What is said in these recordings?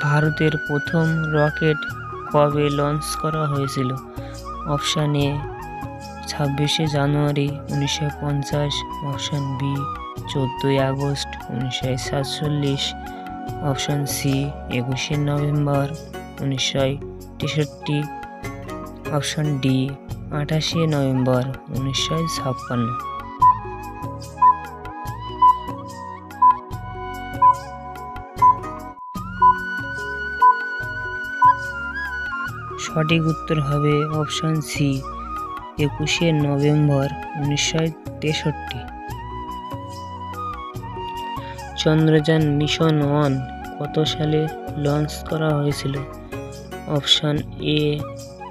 ভারতের প্রথম রকেট কবে লঞ্চ করা হয়েছিল? অপশান এ 26শে জানুয়ারি 1950, অপশান বি 14ই আগস্ট 1947, অপশান সি 21শে নভেম্বর 1963, অপশান ডি 28শে নভেম্বর 1956। সঠিক উত্তর হবে অপশান সি 21শে নভেম্বর 1963। চন্দ্রযান মিশন 1 কত সালে লঞ্চ করা হয়েছিল? অপশান এ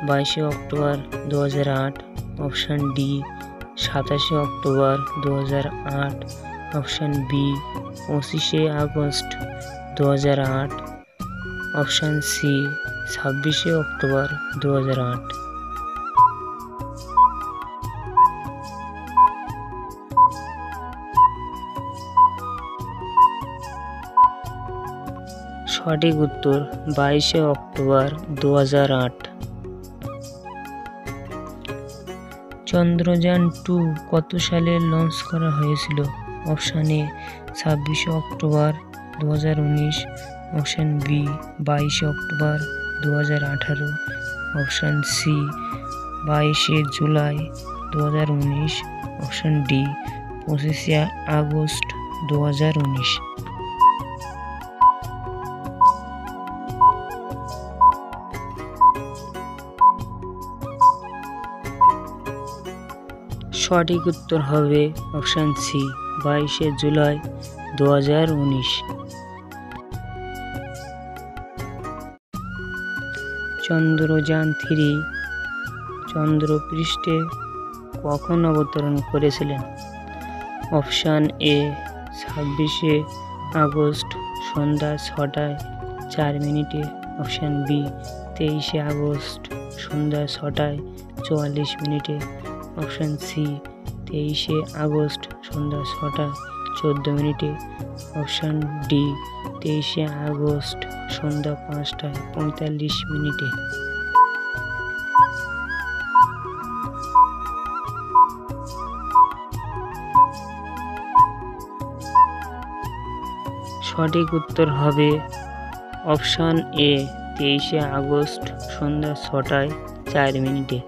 22শে অক্টোবর 2008, অপশান ডি 27শে অক্টোবর 2008, অপশান বি 25শে আগস্ট 2008, অপশান সি 26শে অক্টোবর 2008। সঠিক উত্তর 22শে অক্টোবর 2008। চন্দ্রযান 2 কত সালে লঞ্চ করা হয়েছিল? অপশান এ 26শে অক্টোবর 2019, অপশান বি 22শে অক্টোবর 2018, অপশান সি 22শে জুলাই 2019, অপশান ডি 25শে আগস্ট 2019। সঠিক উত্তর হবে অপশান সি 22শে জুলাই 2019। চন্দ্রযান 3 চন্দ্রপৃষ্ঠে কখন অবতরণ করেছিলেন? অপশান এ 26শে আগস্ট সন্ধ্যা 6টা 4 মিনিটে, অপশান বি 23শে আগস্ট সন্ধ্যা 6টা 44 মিনিটে, অপশান সি 23শে আগস্ট সন্ধ্যা 6টা 14 মিনিটে, অপশান ডি 23শে আগস্ট সন্ধ্যা 5টা 45 মিনিটে। সঠিক উত্তর হবে অপশান এ 23শে আগস্ট সন্ধ্যা 6টা 4 মিনিটে।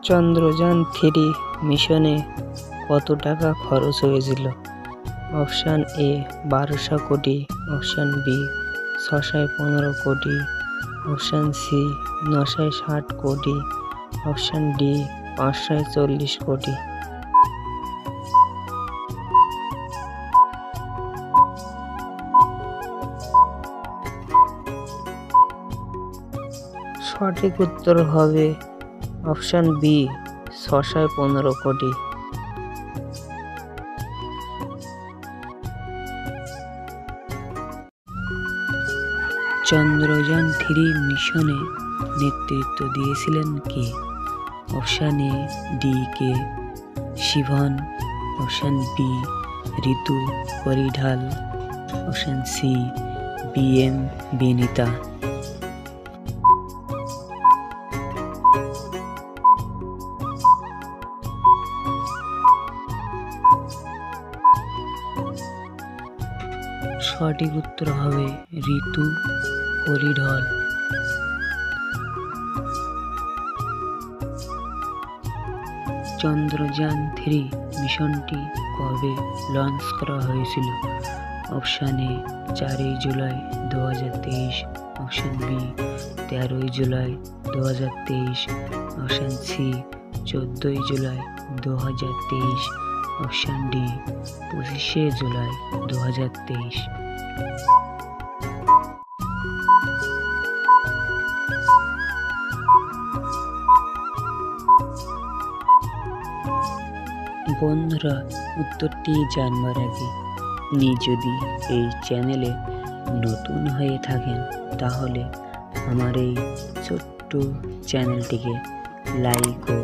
চন্দ্রযান 3 মিশনে কত টাকা খরচ হয়েছিল? অপশান এ 1200 কোটি, অপশান বি 615 কোটি, অপশান সি 960 কোটি, অপশান ডি 540 কোটি। সঠিক উত্তর হবে অপশান বি 615 কোটি। চন্দ্রযান 3 মিশনে নেতৃত্ব দিয়েছিলেন কে? Option A D K Sivan, option B Ritu Karidhal, option C B M Vanitha. সঠিক উত্তর হবে ঋতু পরিঢাল। চন্দ্রযান 3 মিশনটি কবে লঞ্চ করা হয়েছিল? অপশান এ 4ই জুলাই 2023, অপশান বি 13ই জুলাই 2023, অপশান সি 14ই জুলাই 2023, অপশান ডি 25শে জুলাই 2023। বন্ধুরা, উত্তরটি জানবার আগে আপনি যদি এই চ্যানেলে নতুন হয়ে থাকেন তাহলে আমার এই ছোট্ট চ্যানেলটিকে লাইক ও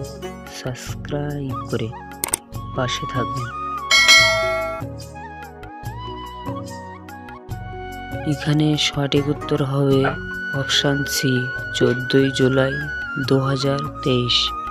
সাবস্ক্রাইব করে পাশে থাকবেন। এখানে সঠিক উত্তর হবে অপশান সি 14ই জুলাই 2023।